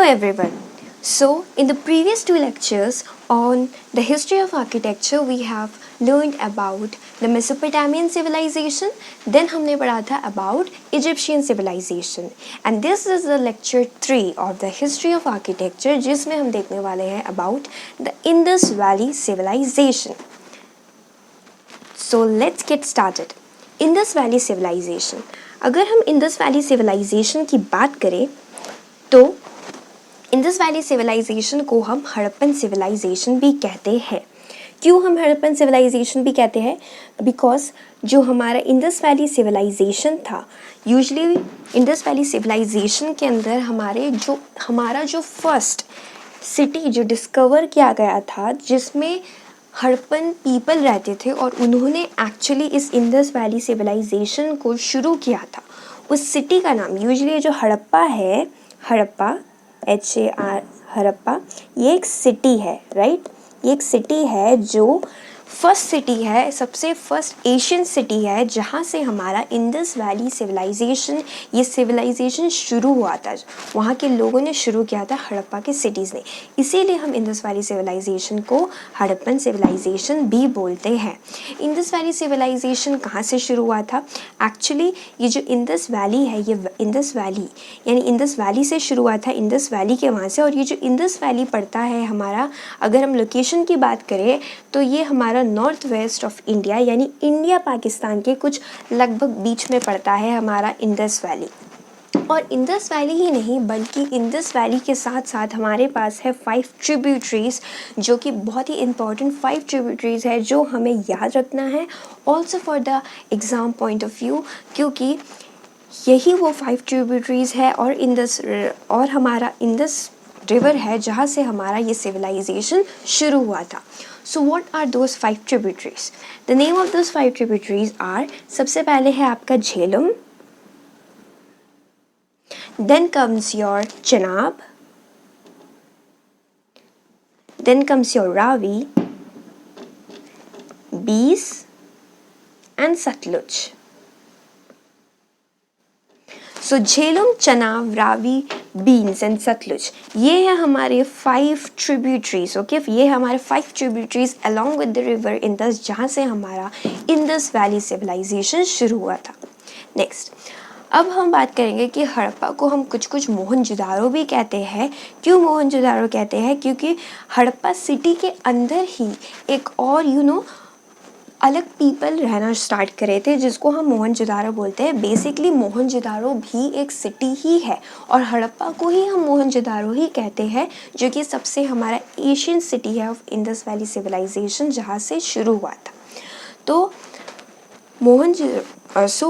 everyone. So, in the previous two lectures on the history of architecture, we have learned about the Mesopotamian civilization. Then हमने पढ़ा था about Egyptian civilization. And this is the lecture 3 of the history of architecture, जिसमें हम देखने वाले हैं about the Indus Valley civilization. So let's get started. Indus Valley civilization. अगर हम Indus Valley civilization की बात करें तो इंडस वैली सिविलाइजेशन को हम हड़प्पन सिविलाइजेशन भी कहते हैं. क्यों हम हड़प्पन सिविलाइजेशन भी कहते हैं? बिकॉज जो हमारा इंडस वैली सिविलाइजेशन था, यूजुअली इंडस वैली सिविलाइजेशन के अंदर हमारा जो फर्स्ट सिटी जो डिस्कवर किया गया था, जिसमें हड़प्पन पीपल रहते थे और उन्होंने एक्चुअली इस इंडस वैली सिविलाइजेशन को शुरू किया था. उस सिटी का नाम यूजुअली जो हड़प्पा है, हड़प्पा HAR हड़प्पा, ये एक सिटी है, राइट. ये एक सिटी है जो फर्स्ट सिटी है, सबसे फर्स्ट एशियन सिटी है जहाँ से हमारा इंडस वैली सिविलाइजेशन, ये सिविलाइजेशन शुरू हुआ था. वहाँ के लोगों ने शुरू किया था हड़प्पा के सिटीज़ ने. इसीलिए हम इंडस वैली सिविलाइजेशन को हड़प्पन सिविलाइजेशन भी बोलते हैं. इंडस वैली सिविलाइजेशन कहाँ से शुरू हुआ था? एक्चुअली ये जो इंडस वैली है, ये इंडस वैली यानी इंडस वैली से शुरू हुआ था, इंडस वैली के वहाँ से. और ये जो इंडस वैली पड़ता है हमारा, अगर हम लोकेशन की बात करें तो ये हमारा नॉर्थ वेस्ट ऑफ इंडिया यानी इंडिया पाकिस्तान के कुछ लगभग बीच में पड़ता है हमारा इंडस वैली. और इंडस वैली ही नहीं बल्कि इंडस वैली के साथ साथ हमारे पास है 5 ट्रिब्यूटरीज, जो कि बहुत ही इंपॉर्टेंट 5 ट्रिब्यूटरीज है जो हमें याद रखना है also for the exam point of view, क्योंकि यही वो 5 ट्रिब्यूटरीज है और हमारा इंडस रिवर है जहाँ से हमारा ये सिविलाइजेशन शुरू हुआ था. So what are those 5 tributaries? The name of those 5 tributaries are, सबसे पहले है आपका Jhelum, then comes your Chenab, then comes your Ravi, Beas and Satluj. So Jhelum, Chenab, Ravi, Beas and Satluj, ये है हमारे 5 ट्रिब्यूटरीज. ओके, ये हमारे 5 tributaries along with the river Indus, जहाँ से हमारा इंडस वैली सिविलाइजेशन शुरू हुआ था. नेक्स्ट, अब हम बात करेंगे कि हड़प्पा को हम कुछ मोहनजोदारो भी कहते हैं. क्यों मोहनजोदारो कहते हैं? क्योंकि हड़प्पा सिटी के अंदर ही एक और अलग पीपल रहना स्टार्ट करे थे, जिसको हम मोहनजोदारो बोलते हैं. बेसिकली मोहनजोदारो भी एक सिटी ही है और हड़प्पा को ही हम मोहनजोदारो ही कहते हैं, जो कि सबसे हमारा एशियन सिटी है ऑफ इंडस वैली सिविलाइजेशन, जहाँ से शुरू हुआ था. तो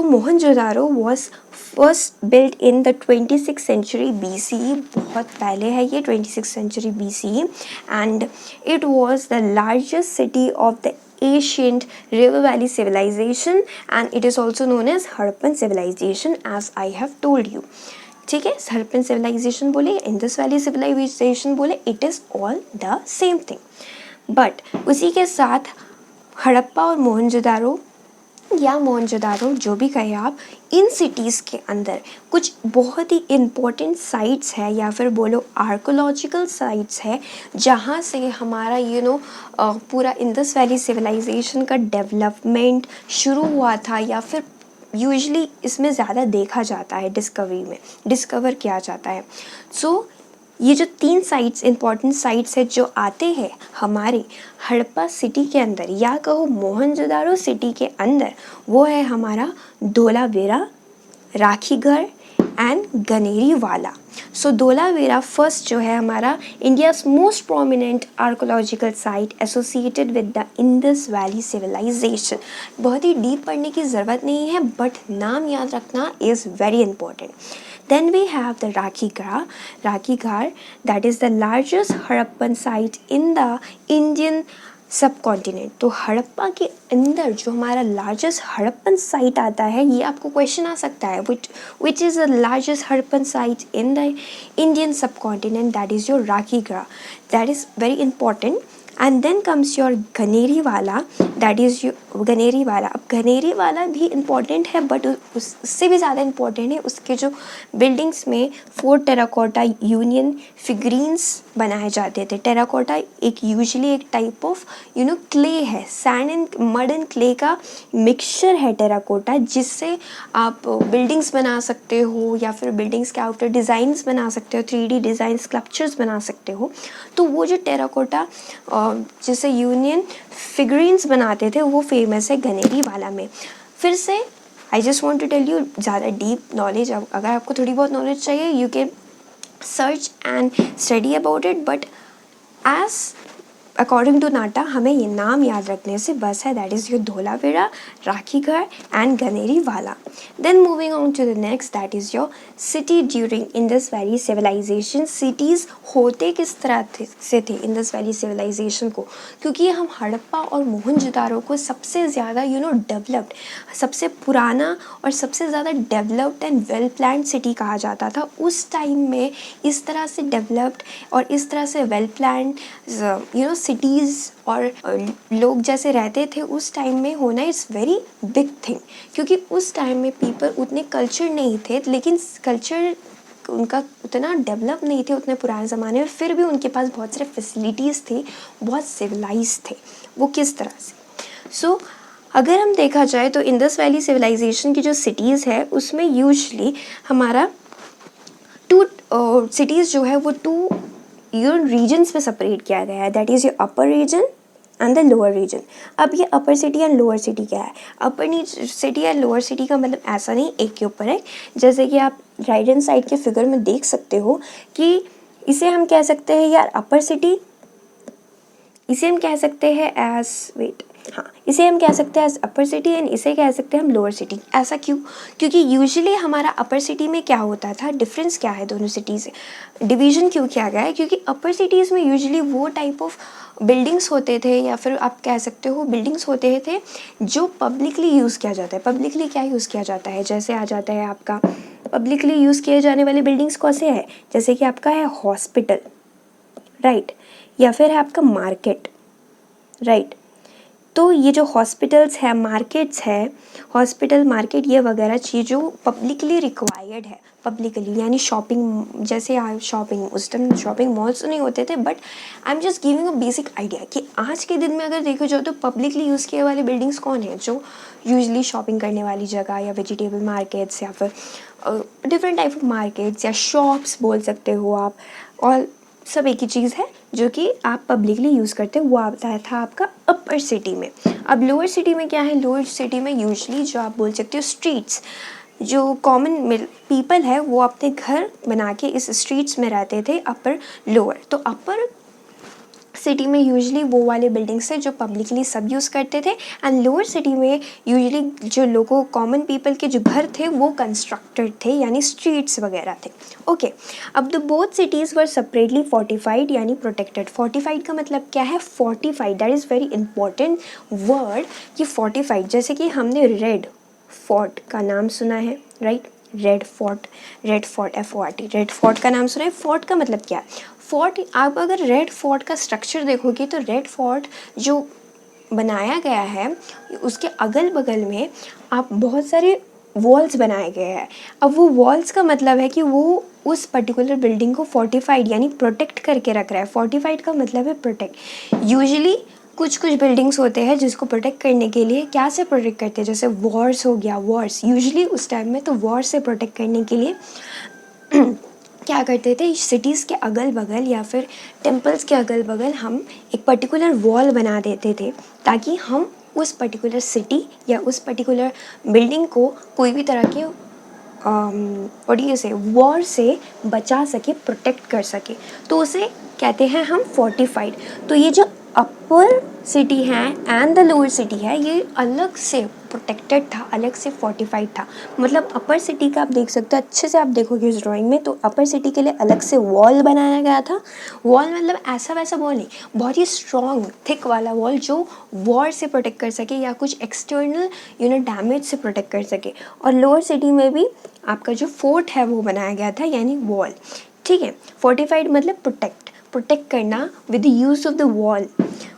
Mohenjodaro was first built in the 26th century BCE. बहुत पहले है ये 26th century BCE, and it was the largest city of the ancient river valley civilization and it is also known as Harappan civilization as I have told you. ठीक है, Harappan civilisation बोले, Indus valley civilisation बोले, it is all the same thing. But उसी के साथ हड़प्पा और मोहनजोदारो या मोहनजोदारो, जो भी कहे आप, इन सिटीज़ के अंदर कुछ बहुत ही इम्पोर्टेंट साइट्स है या फिर बोलो आर्कोलॉजिकल साइट्स है, जहाँ से हमारा पूरा इंडस वैली सिविलाइजेशन का डेवलपमेंट शुरू हुआ था, या फिर यूजुअली इसमें ज़्यादा देखा जाता है, डिस्कवर किया जाता है. सो ये जो 3 साइट्स, इंपॉर्टेंट साइट्स है जो आते हैं हमारे हड़प्पा सिटी के अंदर या कहो मोहनजोदारो सिटी के अंदर, वो है हमारा Dholavira, Rakhigarhi and Ganeriwala. So Dholavira first जो है हमारा India's most prominent archaeological site associated with the Indus valley civilization. बहुत ही डीप पढ़ने की ज़रूरत नहीं है, बट नाम याद रखना is very important. Then we have the Rakhigarh, that is the largest Harappan site in the Indian subcontinent. तो हड़प्पा के अंदर जो हमारा लार्जेस्ट हड़प्पन साइट आता है, ये आपको क्वेश्चन आ सकता है, which is the largest Harappan site in the Indian subcontinent, that is your Rakhigarh. That is very important and then comes your Ganeriwala, that is गनेरी वाला। अब गनेरी वाला भी इम्पॉर्टेंट है, बट उससे भी ज़्यादा इम्पॉर्टेंट है उसके जो बिल्डिंग्स में 4 टेराकोटा यूनियन फिगरीन्स बनाए जाते थे। टेराकोटा एक यूजुअली एक टाइप ऑफ क्ले है, sand and mud and clay का मिक्सचर है टेराकोटा, जिससे आप बिल्डिंग्स बना सकते हो या फिर बिल्डिंग्स के आउटर डिज़ाइंस बना सकते हो, 3D डिज़ाइन स्कल्पचर्स बना सकते हो। तो वो जो टेराकोटा जिससे यूनियन फिगरीन्स बनाते थे वो फेमस है गनेरी वाला में। फिर से I just want to tell you, ज़्यादा डीप नॉलेज अगर आपको थोड़ी बहुत नॉलेज चाहिए you can search and study about it, but as according to NATA हमें ये नाम याद रखने से बस है, that is your Dholavira, Rakhigarhi and Ganeriwala. Then moving on to the next, that is your city during Indus valley civilisation. Cities होते किस तरह से थे इंडस वैली सिविलाइजेशन को, क्योंकि हम हड़प्पा और मोहनजोदारो को सबसे ज़्यादा डेवलप्ड, सबसे पुराना और सबसे ज़्यादा developed and well planned city कहा जाता था। उस टाइम में इस तरह से डेवलप्ड और इस तरह से वेल प्लान्ड सिटीज़ और लोग जैसे रहते थे उस टाइम में होना इज़ वेरी बिग थिंग, क्योंकि उस टाइम में पीपल उतने कल्चर नहीं थे, लेकिन कल्चर उनका उतना डेवलप नहीं थे उतने पुराने ज़माने में, फिर भी उनके पास बहुत सारे फैसिलिटीज़ थे, बहुत सिविलाइज थे। वो किस तरह से? सो अगर हम देखा जाए तो इंडस वैली सिविलाइजेशन की जो सिटीज़ है उसमें यूजली हमारा टू सिटीज़ जो है वो टू रीजन्स में सेपरेट किया गया है, that is your upper region and the lower region. अब ये upper city and lower city क्या है? Upper city and lower city का मतलब ऐसा नहीं एक के ऊपर है, जैसे कि आप राइट हैंड साइड के फिगर में देख सकते हो कि इसे हम कह सकते हैं यार अपर सिटी, इसे हम कह सकते हैं एज इसे हम कह सकते हैं एज अपर सिटी एंड इसे कह सकते हैं हम लोअर सिटी। ऐसा क्यों? क्योंकि यूजुअली हमारा अपर सिटी में क्या होता था, डिफरेंस क्या है दोनों सिटी से, डिवीजन क्यों किया गया है? क्योंकि अपर सिटीज़ में यूजुअली वो टाइप ऑफ बिल्डिंग्स होते थे या फिर आप कह सकते हो बिल्डिंग्स होते थे जो पब्लिकली यूज़ किया जाता है। पब्लिकली क्या यूज़ किया जाता है? जैसे आ जाता है आपका पब्लिकली यूज़ किए जाने वाली बिल्डिंग्स कौन से है? जैसे कि आपका है हॉस्पिटल, राइट, या फिर है आपका मार्केट, राइट। तो ये जो हॉस्पिटल्स है, मार्केट्स है, हॉस्पिटल मार्केट ये वगैरह चीज़ जो पब्लिकली रिक्वायर्ड है, पब्लिकली यानी शॉपिंग, जैसे शॉपिंग उस टाइम शॉपिंग मॉल्स तो नहीं होते थे, but I am just giving a basic idea कि आज के दिन में अगर देखो जाओ तो पब्लिकली यूज़ किए वाली बिल्डिंग्स कौन है जो यूजली शॉपिंग करने वाली जगह या वेजिटेबल मार्केट्स या फिर डिफरेंट टाइप ऑफ मार्केट्स या शॉप्स बोल सकते हो आप, और सब एक ही चीज़ है जो कि आप पब्लिकली यूज़ करते हो। वो आता था आपका अपर सिटी में। अब लोअर सिटी में क्या है? लोअर सिटी में यूजली जो आप बोल सकते हो स्ट्रीट्स, जो कॉमन पीपल है वो अपने घर बना के इस स्ट्रीट्स में रहते थे, अपर लोअर। तो अपर सिटी में यूजली वो वाले बिल्डिंग्स थे जो पब्लिकली सब यूज़ करते थे, एंड लोअर सिटी में यूजली जो लोगों कॉमन पीपल के जो घर थे वो कंस्ट्रक्टेड थे, यानी स्ट्रीट्स वगैरह थे। ओके, अब the both cities were separately fortified यानी प्रोटेक्टेड। फोर्टिफाइड का मतलब क्या है? Fortified, that is very important word कि फोर्टिफाइड। जैसे कि हमने रेड फोर्ट का नाम सुना है, right, red fort, FORT, red fort का नाम सुना है। फोर्ट का मतलब क्या है? फोर्ट, आप अगर रेड फोर्ट का स्ट्रक्चर देखोगे तो रेड फोर्ट जो बनाया गया है उसके अगल बगल में आप बहुत सारे वॉल्स बनाए गए हैं। अब वो वॉल्स का मतलब है कि वो उस पर्टिकुलर बिल्डिंग को फोर्टिफाइड यानी प्रोटेक्ट करके रख रहा है। फोर्टिफाइड का मतलब है प्रोटेक्ट। यूजुअली कुछ बिल्डिंग्स होते हैं जिसको प्रोटेक्ट करने के लिए क्या से प्रोटेक्ट करते हैं, जैसे वॉर्स हो गया, वॉर्स यूजुअली उस टाइम में तो वॉर से प्रोटेक्ट करने के लिए क्या करते थे, सिटीज़ के अगल बगल या फिर टेम्पल्स के अगल बगल हम एक पर्टिकुलर वॉल बना देते थे ताकि हम उस पर्टिकुलर सिटी या उस पर्टिकुलर बिल्डिंग को कोई भी तरह के पढ़िए से वॉर से बचा सके, प्रोटेक्ट कर सके, तो उसे कहते हैं हम फोर्टिफाइड। तो ये जो अपर सिटी है एंड द लोअर सिटी है ये अलग से प्रोटेक्टेड था, अलग से फोर्टिफाइड था। मतलब अपर सिटी का आप देख सकते हो, अच्छे से आप देखोगे इस ड्राइंग में तो अपर सिटी के लिए अलग से वॉल बनाया गया था। वॉल मतलब ऐसा वैसा वॉल नहीं, बहुत ही स्ट्रॉन्ग थिक वाला वॉल जो वॉर से प्रोटेक्ट कर सके या कुछ एक्सटर्नल डैमेज से प्रोटेक्ट कर सके। और लोअर सिटी में भी आपका जो फोर्ट है वो बनाया गया था यानी वॉल, ठीक है। फोर्टिफाइड मतलब प्रोटेक्ट करना with the use of the wall.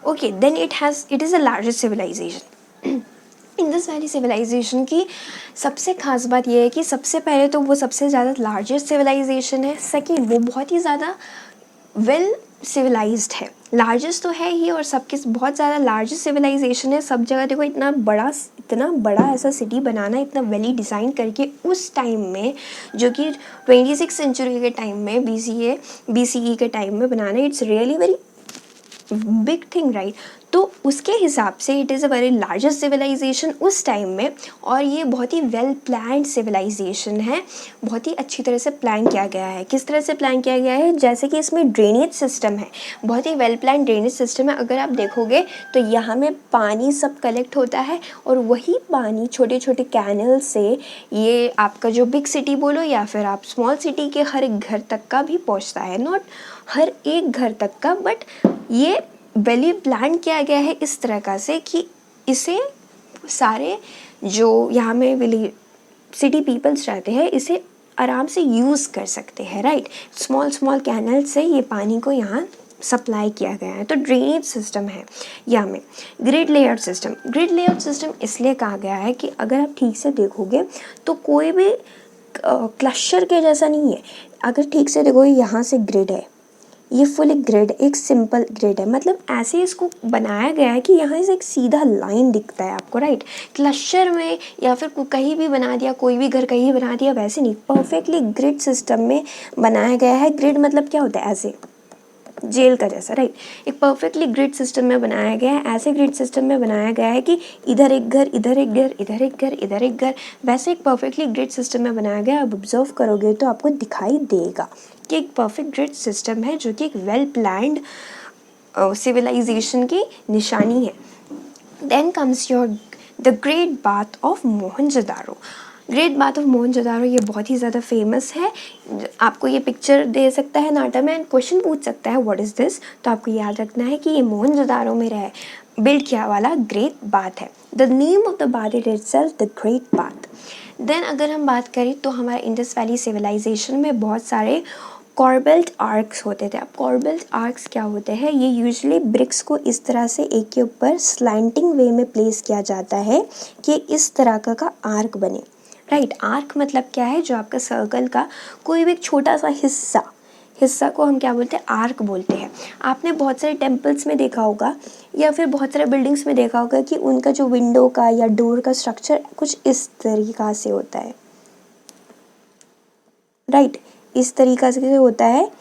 Okay, then it is the largest civilization. Indus valley civilization की सबसे खास बात यह है कि सबसे पहले तो वो सबसे ज़्यादा लार्जेस्ट सिविलाइजेशन है। सेकेंड, वो बहुत ही ज़्यादा वेल सिविलाइज्ड है। लार्जेस्ट तो है ही, और सबके बहुत ज़्यादा लार्जेस्ट सिविलाइजेशन है। सब जगह देखो, इतना बड़ा ऐसा सिटी बनाना, इतना वेली डिज़ाइन करके उस टाइम में, जो कि 26 सेंचुरी के टाइम में, BCE के टाइम में बनाना, it's really very big thing, right. तो उसके हिसाब से it is a very largest civilisation उस टाइम में, और ये बहुत ही वेल प्लान्ड सिविलाइजेशन है। बहुत ही अच्छी तरह से प्लान किया गया है। किस तरह से प्लान किया गया है? जैसे कि इसमें ड्रेनेज सिस्टम है, बहुत ही वेल प्लान ड्रेनेज सिस्टम है। अगर आप देखोगे तो यहाँ में पानी सब कलेक्ट होता है, और वही पानी छोटे छोटे कैनल से ये आपका जो बिग सिटी बोलो या फिर आप स्मॉल सिटी के हर एक घर तक का भी पहुँचता है। नॉट हर एक घर तक का, बट ये वेली प्लान किया गया है इस तरह का से कि इसे सारे जो यहाँ में विलेज सिटी पीपल्स रहते हैं इसे आराम से यूज़ कर सकते हैं, राइट। स्मॉल स्मॉल कैनल से ये पानी को यहाँ सप्लाई किया गया है। तो ड्रेनेज सिस्टम है यहाँ में। ग्रिड लेआउट सिस्टम इसलिए कहा गया है कि अगर आप ठीक से देखोगे तो कोई भी क्लस्टर के जैसा नहीं है। अगर ठीक से देखो, यहाँ से ग्रिड है, ये फुल ग्रिड, एक सिंपल ग्रिड है, मतलब ऐसे इसको बनाया गया है कि यहाँ से एक सीधा लाइन दिखता है आपको, राइट। क्लस्टर में या फिर कहीं भी बना दिया, कोई भी घर कहीं बना दिया, वैसे नहीं, परफेक्टली ग्रिड सिस्टम में बनाया गया है। ग्रिड मतलब क्या होता है? ऐसे जेल का जैसा, राइट। एक परफेक्टली ग्रिड सिस्टम में बनाया गया है। ऐसे ग्रिड सिस्टम में बनाया गया है कि इधर एक घर, इधर एक घर, इधर एक घर, इधर एक घर, वैसे एक परफेक्टली ग्रिड सिस्टम में बनाया गया है। अब ऑब्जर्व करोगे तो आपको दिखाई देगा कि एक परफेक्ट ग्रिड सिस्टम है, जो कि एक वेल प्लान्ड सिविलाइजेशन की निशानी है। Then comes your the great bath of Mohenjodaro. Great bath of Mohenjodaro ये बहुत ही ज़्यादा फेमस है। आपको ये पिक्चर दे सकता है नाटा में एंड क्वेश्चन पूछ सकता है व्हाट इज़ दिस, तो आपको याद रखना है कि ये मोहनजोदारो में बिल्ड किया वाला ग्रेट बाथ है। The name of the bath it itself the great bath. Then अगर हम बात करें तो हमारे इंडस वैली सिविलाइजेशन में बहुत सारे कॉर्बेल्ट आर्क्स होते थे। अब कॉर्बेल्ट आर्क्स क्या होते हैं? ये यूजुअली ब्रिक्स को इस तरह से एक के ऊपर स्लैंटिंग वे में प्लेस किया जाता है कि इस तरह का आर्क बने, राइट। आर्क मतलब क्या है? जो आपका सर्कल का कोई भी एक छोटा सा हिस्सा को हम क्या बोलते हैं? आर्क बोलते हैं। आपने बहुत सारे टेम्पल्स में देखा होगा या फिर बहुत सारे बिल्डिंग्स में देखा होगा कि उनका जो विंडो का या डोर का स्ट्रक्चर कुछ इस तरीक़ा से होता है, राइट। इस तरीक़ा से होता है।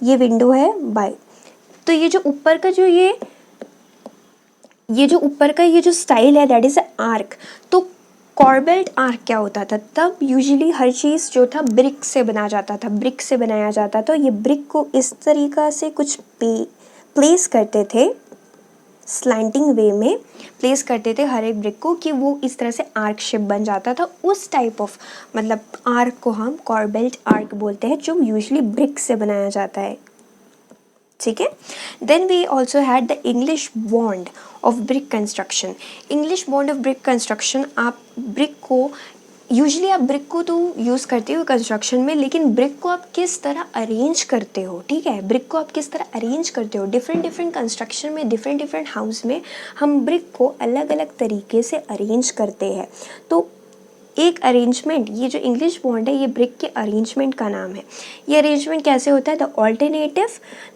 ये विंडो है बाय, तो ये जो ऊपर का ये जो स्टाइल है दैट इज़ आर्क। तो कॉर्बेल्ट आर्क क्या होता था? तब यूजुअली हर चीज़ जो था ब्रिक से बनाया जाता था। तो ये ब्रिक को इस तरीक़ा से कुछ प्लेस करते थे, स्लैंटिंग वे में प्लेस करते थे हर एक ब्रिक को, कि वो इस तरह से आर्क शेप बन जाता था। उस टाइप ऑफ मतलब आर्क को हम कॉर्बेल्ट आर्क बोलते हैं, जो यूजुअली ब्रिक से बनाया जाता है, ठीक है। Then we also had the English bond of brick construction. English bond of brick construction, आप ब्रिक को यूजुअली आप ब्रिक को तो यूज़ करते हो कंस्ट्रक्शन में, लेकिन ब्रिक को आप किस तरह अरेंज करते हो, ठीक है। ब्रिक को आप किस तरह अरेंज करते हो, डिफरेंट कंस्ट्रक्शन में, डिफरेंट हाउस में हम ब्रिक को अलग अलग तरीके से अरेंज करते हैं। तो एक अरेंजमेंट, ये जो इंग्लिश बॉन्ड है ये ब्रिक के अरेंजमेंट का नाम है। ये अरेंजमेंट कैसे होता है? The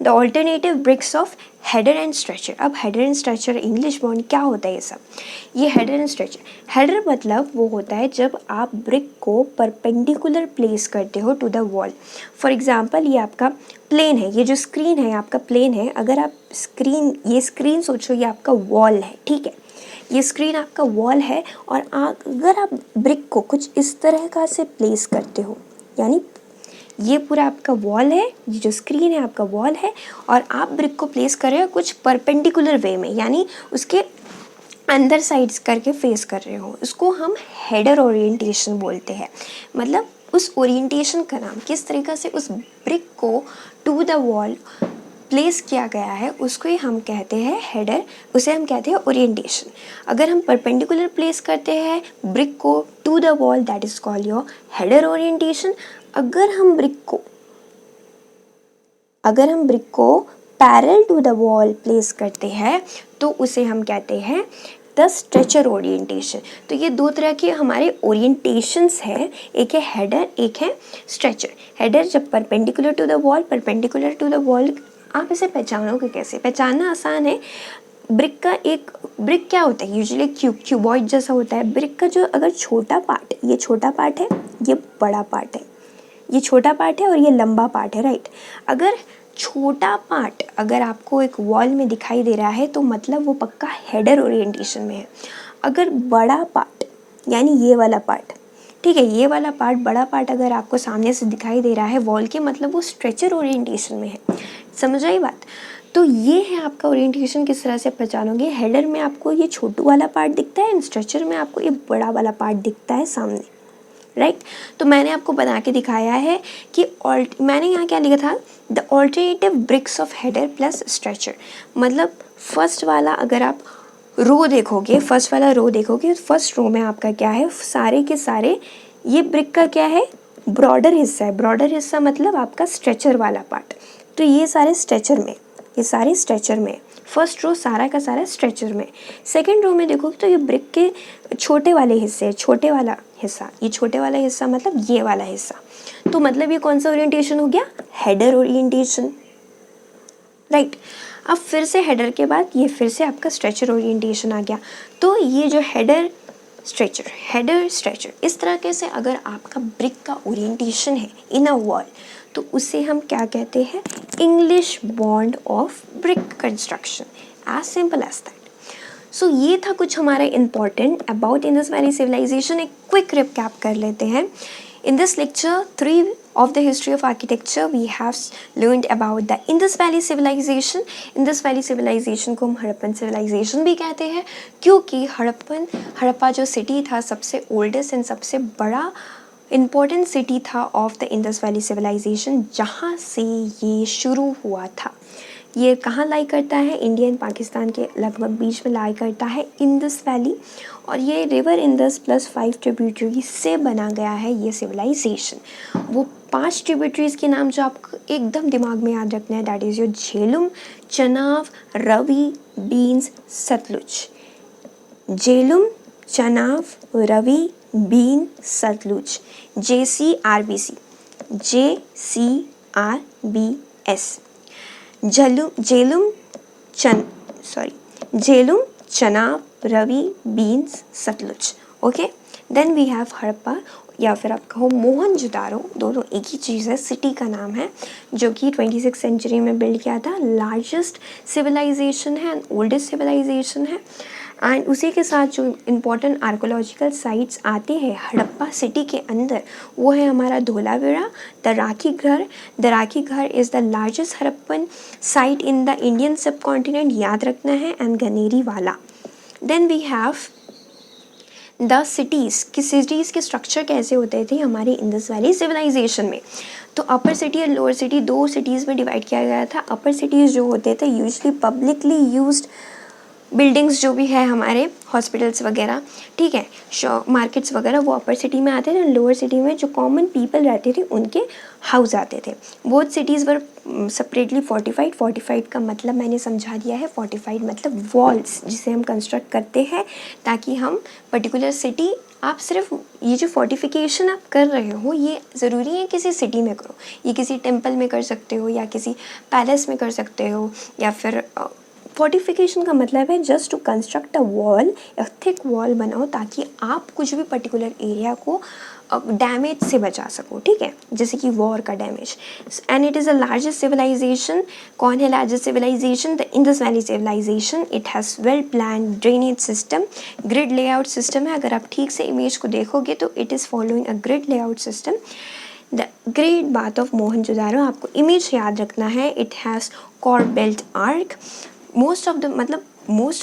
alternative bricks of header and stretcher. अब header and stretcher, English bond क्या होता है? ये सब ये हेडर एंड स्ट्रेचर। हेडर मतलब वो होता है जब आप ब्रिक को परपेंडिकुलर प्लेस करते हो to the wall. For example, ये आपका प्लेन है, ये जो स्क्रीन है आपका प्लेन है। अगर आप ये स्क्रीन सोचो, ये आपका वॉल है, ठीक है। ये स्क्रीन आपका वॉल है, और अगर आप ब्रिक को कुछ इस तरह का से प्लेस करते हो, यानी ये पूरा आपका वॉल है, ये जो स्क्रीन है आपका वॉल है, और आप ब्रिक को प्लेस कर रहे हो कुछ परपेंडिकुलर वे में, यानी उसके अंदर साइड्स करके फेस कर रहे हो, उसको हम हेडर ओरिएंटेशन बोलते हैं। मतलब उस ओरिएंटेशन का नाम, किस तरीक़ा से उस ब्रिक को टू द वॉल प्लेस किया गया है, उसको ही हम कहते हैं हेडर, उसे हम कहते हैं ओरिएंटेशन। अगर हम परपेंडिकुलर प्लेस करते हैं ब्रिक को to the wall, that is called your header orientation. अगर हम ब्रिक को parallel to the wall place करते हैं तो उसे हम कहते हैं द स्ट्रेचर ओरिएंटेशन। तो ये दो तरह के हमारे ओरिएंटेशंस है, एक है हेडर, एक है स्ट्रेचर। हेडर जब परपेंडिकुलर टू द वॉल, आप इसे पहचानोगे कैसे? पहचानना आसान है। ब्रिक क्या होता है? यूजुअली क्यूबॉइड जैसा होता है। ब्रिक का जो अगर छोटा पार्ट, ये छोटा पार्ट है, ये बड़ा पार्ट है, ये छोटा पार्ट है और ये लंबा पार्ट है, राइट। अगर छोटा पार्ट अगर आपको एक वॉल में दिखाई दे रहा है तो मतलब वो पक्का हेडर ओरिएंटेशन में है। अगर बड़ा पार्ट यानी ये वाला पार्ट, ठीक है, ये वाला पार्ट, बड़ा पार्ट अगर आपको सामने से दिखाई दे रहा है वॉल के, मतलब वो स्ट्रेचर ओरिएंटेशन में है। समझ आई बात? तो ये है आपका ओरिएंटेशन। किस तरह से पहचानोगे? हेडर में आपको ये छोटू वाला पार्ट दिखता है एंड स्ट्रेचर में आपको ये बड़ा वाला पार्ट दिखता है सामने, राइट। तो मैंने आपको बना के दिखाया है कि मैंने यहाँ क्या लिखा था, the alternative bricks of header plus stretcher. मतलब फर्स्ट वाला अगर आप रो देखोगे, फर्स्ट वाला रो देखोगे, फर्स्ट रो में आपका क्या है, सारे के सारे ये ब्रिक का क्या है, ब्रॉडर हिस्सा है। ब्रॉडर हिस्सा मतलब आपका स्ट्रेचर वाला पार्ट। तो ये सारे स्ट्रेचर में, ये सारे स्ट्रेचर में, फर्स्ट रो सारा का सारा स्ट्रेचर में। सेकेंड रो में देखोगे तो ये ब्रिक के छोटे वाले हिस्से, छोटे वाला हिस्सा, ये छोटे वाला हिस्सा मतलब ये वाला हिस्सा। तो मतलब ये कौन सा ओरिएंटेशन हो गया? Header orientation, right. अब फिर से हेडर के बाद ये फिर से आपका स्ट्रेचर ओरिएंटेशन आ गया। तो ये जो हेडर स्ट्रेचर इस तरीके से अगर आपका ब्रिक का ओरिएंटेशन है इन अ वॉल तो उसे हम क्या कहते हैं? English bond of brick construction. As simple as that. So ये था कुछ हमारा important about Indus valley civilisation. एक क्विक रिकैप कर लेते हैं। In this lecture 3 of the history of architecture, we have learned about the Indus Valley civilization. Indus Valley civilization को हम हड़प्पन civilization भी कहते हैं क्योंकि हड़प्पा जो सिटी था सबसे ओल्डेस्ट एंड सबसे बड़ा इम्पोर्टेंट सिटी था of the Indus valley civilization, जहाँ से ये शुरू हुआ था। ये कहाँ लाई करता है? इंडिया एंड पाकिस्तान के लगभग बीच में लाई करता है इंडस वैली, और ये रिवर इंडस प्लस 5 ट्रिब्यूटरीज से बना गया है ये सिविलाइजेशन। वो 5 ट्रिब्यूटरीज के नाम जो आपको एकदम दिमाग में याद रखना है, that is your Jhelum, Chenab, Ravi, Beas, Sutlej. Jhelum, Chenab, Ravi, Beas, Sutlej. JCRBC, JCRBS। Jhelum, Chenab, Ravi, Beas, Sutlej. Okay, then we have Harappa या फिर आप कहो मोहनजोदारो, दोनों एक ही चीज़ है, सिटी का नाम है, जो कि 26 सेंचुरी में बिल्ड किया था। लार्जेस्ट सिविलाइजेशन है एंड ओल्डेस्ट सिविलाइजेशन है। एंड उसी के साथ जो इम्पोर्टेंट आर्कोलॉजिकल साइट्स आते हैं हड़प्पा सिटी के अंदर, वो है हमारा धोलावीरा, दराकी घर। दराकी घर is the largest Harappan site in the Indian subcontinent, याद रखना है, and Ganeriwala. Then we have the cities कि सिटीज़ के स्ट्रक्चर कैसे होते थे हमारी इंडस वैली सिविलाइजेशन में। तो अपर सिटी और लोअर सिटी दो सिटीज़ में डिवाइड किया गया था। अपर सिटीज़ जो होते थे यूजली पब्लिकली यूज्ड बिल्डिंग्स जो भी है हमारे हॉस्पिटल्स वगैरह, ठीक है, मार्केट्स वगैरह, वो अपर सिटी में आते थे। लोअर सिटी में जो कॉमन पीपल रहते थे उनके हाउस आते थे। बोथ सिटीज़ वर सेपरेटली फोर्टिफाइड। फोर्टिफाइड का मतलब मैंने समझा दिया है। फोर्टिफाइड मतलब वॉल्स जिसे हम कंस्ट्रक्ट करते हैं ताकि हम पर्टिकुलर सिटी, आप सिर्फ ये जो फोर्टिफिकेशन आप कर रहे हो ये ज़रूरी है किसी सिटी में करो, ये किसी टेम्पल में कर सकते हो या किसी पैलेस में कर सकते हो, या फिर फोर्टिफिकेशन का मतलब है just to construct a wall, या थिक वॉल बनाओ ताकि आप कुछ भी पर्टिकुलर एरिया को डैमेज से बचा सको, ठीक है, जैसे कि वॉर का damage. And it is the largest civilization. कौन है largest civilization? The Indus valley civilization. It has well plan drainage system, grid layout system है। अगर आप ठीक से इमेज को देखोगे तो it is following a grid layout system. The great bath of Mohenjodaro, आपको इमेज याद रखना है। It has corbelled arch. Most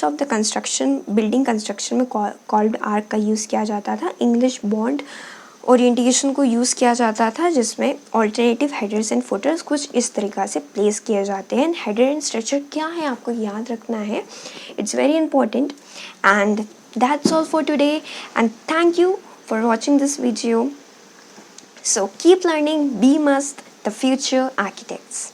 of the construction, building construction में कॉर्ड आर्क का यूज़ किया जाता था। इंग्लिश बॉन्ड ओरिएंटेशन को यूज़ किया जाता था जिसमें ऑल्टरनेटिव हेडर्स एंड फुटर्स कुछ इस तरीक़ा से प्लेस किए जाते हैं। हेडर एंड स्ट्रेचर क्या है आपको याद रखना है, it's very important. And that's all for today and thank you for watching this video. So keep learning, be must, the future architects.